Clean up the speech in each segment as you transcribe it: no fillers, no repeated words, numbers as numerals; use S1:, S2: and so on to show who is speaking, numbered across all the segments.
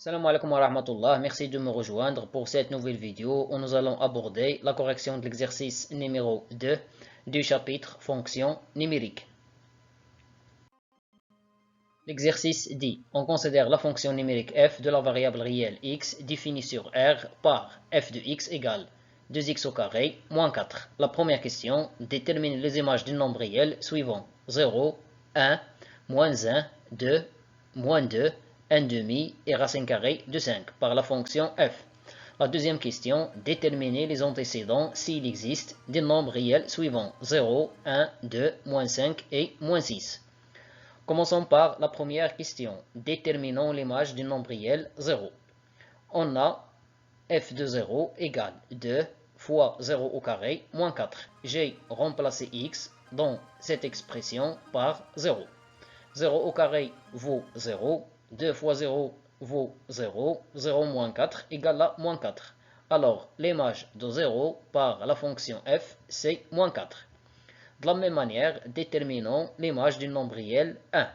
S1: Salam alaikum wa rahmatullah, merci de me rejoindre pour cette nouvelle vidéo où nous allons aborder la correction de l'exercice numéro 2 du chapitre Fonctions numériques. L'exercice dit, on considère la fonction numérique f de la variable réelle x définie sur R par f de x égale 2x au carré moins 4. La première question détermine les images du nombre réel suivant 0, 1, moins 1, 2, moins 2, 1 demi et racine carrée de 5 par la fonction f. La deuxième question, déterminer les antécédents s'il existe des nombres réels suivants 0, 1, 2, moins 5 et moins 6. Commençons par la première question. Déterminons l'image du nombre réel 0. On a f de 0 égale 2 fois 0 au carré moins 4. J'ai remplacé x dans cette expression par 0. 0 au carré vaut 0. 2 fois 0 vaut 0. 0 moins 4 égale à moins 4. Alors, l'image de 0 par la fonction f, c'est moins 4. De la même manière, déterminons l'image du nombre réel 1.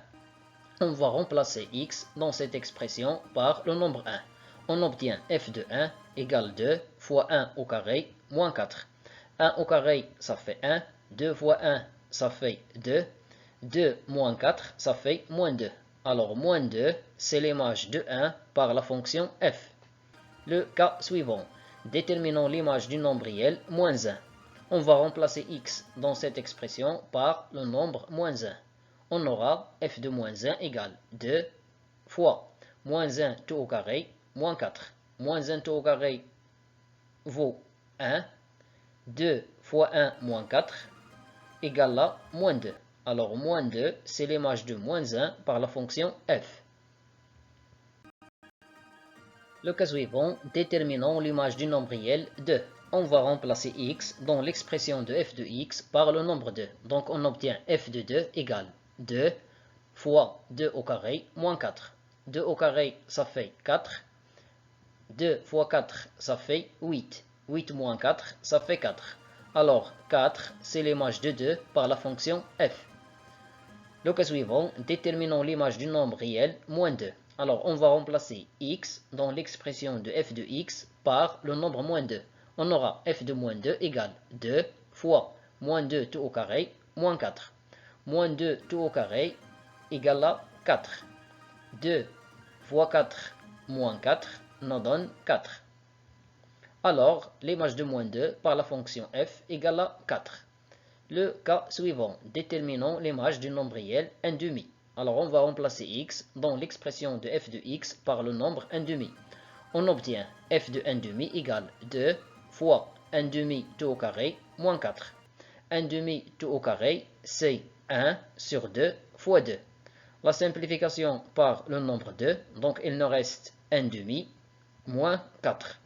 S1: On va remplacer x dans cette expression par le nombre 1. On obtient f de 1 égale 2 fois 1 au carré moins 4. 1 au carré, ça fait 1. 2 fois 1, ça fait 2. 2 moins 4, ça fait moins 2. Alors, moins 2, c'est l'image de 1 par la fonction f. Le cas suivant. Déterminons l'image du nombre réel moins 1. On va remplacer x dans cette expression par le nombre moins 1. On aura f de moins 1 égale 2 fois moins 1 tout au carré moins 4. Moins 1 tout au carré vaut 1. 2 fois 1 moins 4 égale à moins 2. Alors moins 2, c'est l'image de moins 1 par la fonction f. Le cas suivant, déterminons l'image du nombre réel 2. On va remplacer x dans l'expression de f de x par le nombre 2. Donc on obtient f de 2 égale 2 fois 2 au carré moins 4. 2 au carré, ça fait 4. 2 fois 4, ça fait 8. 8 moins 4, ça fait 4. Alors 4, c'est l'image de 2 par la fonction f. Le cas suivant, déterminons l'image du nombre réel moins 2. Alors, on va remplacer x dans l'expression de f de x par le nombre moins 2. On aura f de moins 2 égale 2 fois moins 2 tout au carré moins 4. Moins 2 tout au carré égale à 4. 2 fois 4 moins 4 nous donne 4. Alors, l'image de moins 2 par la fonction f égale à 4. Le cas suivant, déterminons l'image du nombre réel 1 demi. Alors on va remplacer x dans l'expression de f de x par le nombre 1 demi. On obtient f de 1 demi égale 2 fois 1 demi tout au carré moins 4. 1 demi tout au carré, c'est 1 sur 2 fois 2. La simplification par le nombre 2, donc il nous reste 1 demi moins 4.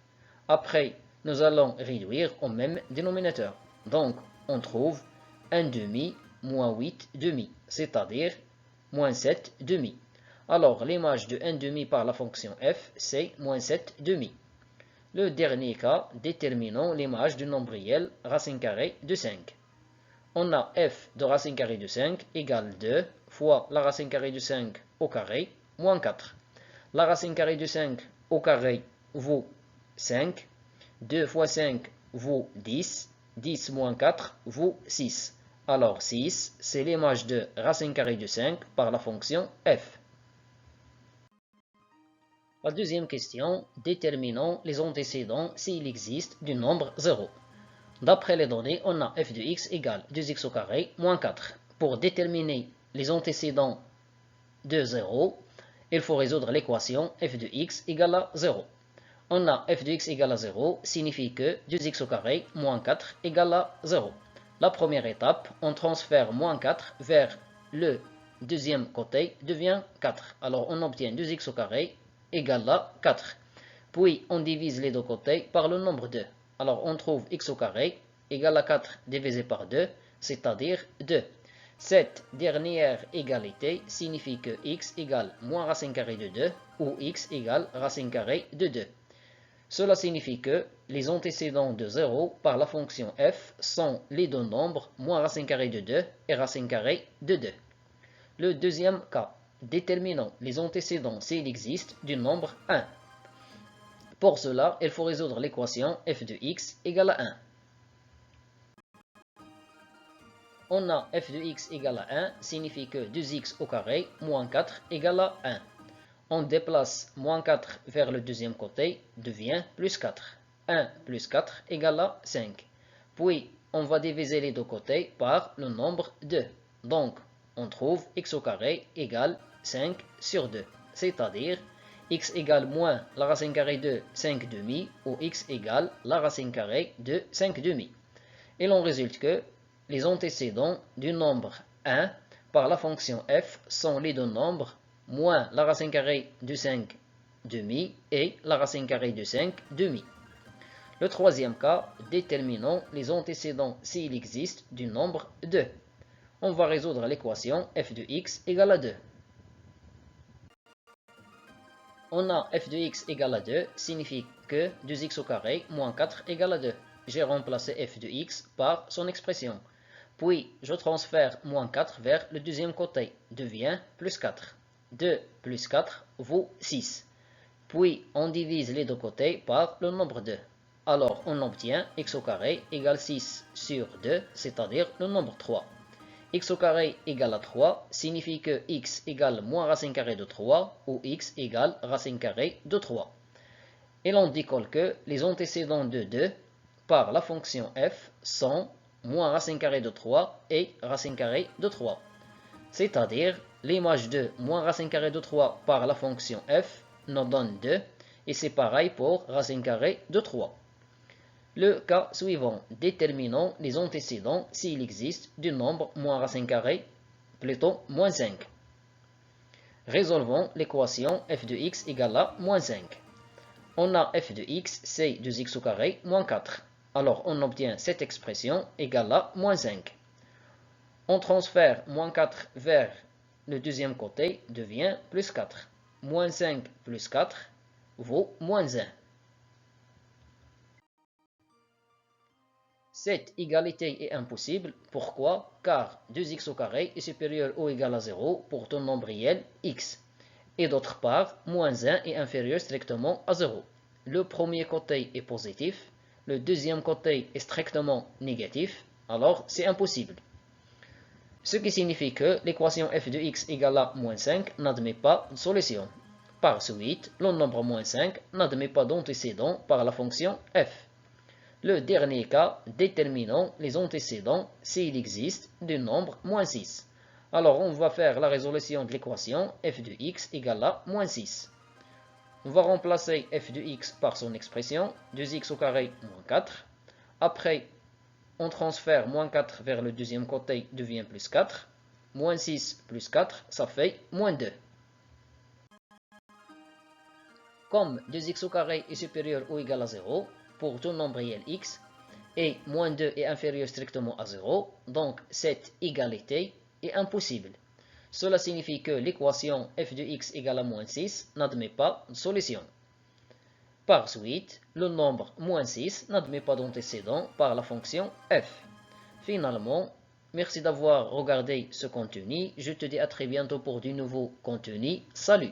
S1: Après, nous allons réduire au même dénominateur. Donc, on trouve 1 demi moins 8 demi, c'est-à-dire moins 7 demi. Alors, l'image de 1 demi par la fonction f, c'est moins 7 demi. Le dernier cas, déterminons l'image du nombre réel racine carrée de 5. On a f de racine carrée de 5 égale 2 fois la racine carrée de 5 au carré moins 4. La racine carrée de 5 au carré vaut 5. 2 fois 5 vaut 10. 10 moins 4 vaut 6. Alors 6, c'est l'image de racine carrée de 5 par la fonction f. La deuxième question, déterminons les antécédents s'il existe du nombre 0. D'après les données, on a f de x égale 2x au carré moins 4. Pour déterminer les antécédents de 0, il faut résoudre l'équation f de x égale à 0. On a f de x égale à 0, signifie que 2x au carré moins 4 égale à 0. La première étape, on transfère moins 4 vers le deuxième côté, devient 4. Alors on obtient 2x au carré égale à 4. Puis on divise les deux côtés par le nombre 2. Alors on trouve x au carré égale à 4 divisé par 2, c'est-à-dire 2. Cette dernière égalité signifie que x égale moins racine carrée de 2 ou x égale racine carrée de 2. Cela signifie que les antécédents de 0 par la fonction f sont les deux nombres moins racine carrée de 2 et racine carrée de 2. Le deuxième cas, déterminons les antécédents s'il existe du nombre 1. Pour cela, il faut résoudre l'équation f de x égale à 1. On a f de x égale à 1 signifie que 2x au carré moins 4 égale à 1. On déplace moins 4 vers le deuxième côté, devient plus 4. 1 plus 4 égale à 5. Puis, on va diviser les deux côtés par le nombre 2. Donc, on trouve x au carré égale 5 sur 2. C'est-à-dire, x égale moins la racine carrée de 5 demi ou x égale la racine carrée de 5 demi. Il en résulte que les antécédents du nombre 1 par la fonction f sont les deux nombres moins la racine carrée de 5 demi et la racine carrée de 5 demi. Le troisième cas, déterminons les antécédents s'il existe du nombre 2. On va résoudre l'équation f de x égale à 2. On a f de x égale à 2 signifie que 2x au carré moins 4 égale à 2. J'ai remplacé f de x par son expression. Puis, je transfère moins 4 vers le deuxième côté, devient plus 4. 2 plus 4 vaut 6. Puis, on divise les deux côtés par le nombre 2. Alors, on obtient x au carré égale 6 sur 2, c'est-à-dire le nombre 3. X au carré égale à 3 signifie que x égale moins racine carrée de 3 ou x égale racine carrée de 3. Et l'on décolle que les antécédents de 2 par la fonction f sont moins racine carrée de 3 et racine carrée de 3. C'est-à-dire, l'image de moins racine carrée de 3 par la fonction f nous donne 2, et c'est pareil pour racine carrée de 3. Le cas suivant, déterminons les antécédents s'il existe du nombre moins racine carrée, plutôt moins 5. Résolvons l'équation f de x égale à moins 5. On a f de x, c'est 2x au carré moins 4. Alors, on obtient cette expression égale à moins 5. On transfère moins 4 vers le deuxième côté, devient plus 4. Moins 5 plus 4 vaut moins 1. Cette égalité est impossible. Pourquoi? Car 2x au carré est supérieur ou égal à 0 pour tout nombre réel x. Et d'autre part, moins 1 est inférieur strictement à 0. Le premier côté est positif. Le deuxième côté est strictement négatif, alors c'est impossible. Ce qui signifie que l'équation f de x égale à moins 5 n'admet pas de solution. Par suite, le nombre moins 5 n'admet pas d'antécédent par la fonction f. Le dernier cas, déterminons les antécédents s'il existe du nombre moins 6. Alors on va faire la résolution de l'équation f de x égale à moins 6. On va remplacer f de x par son expression, 2x au carré moins 4. Après, on transfère moins 4 vers le deuxième côté, devient plus 4. Moins 6 plus 4, ça fait moins 2. Comme 2x au carré est supérieur ou égal à 0 pour tout nombre réel x, et moins 2 est inférieur strictement à 0, donc cette égalité est impossible. Cela signifie que l'équation f de x égale à moins 6 n'admet pas de solution. Par suite, le nombre moins 6 n'admet pas d'antécédent par la fonction f. Finalement, merci d'avoir regardé ce contenu. Je te dis à très bientôt pour du nouveau contenu. Salut!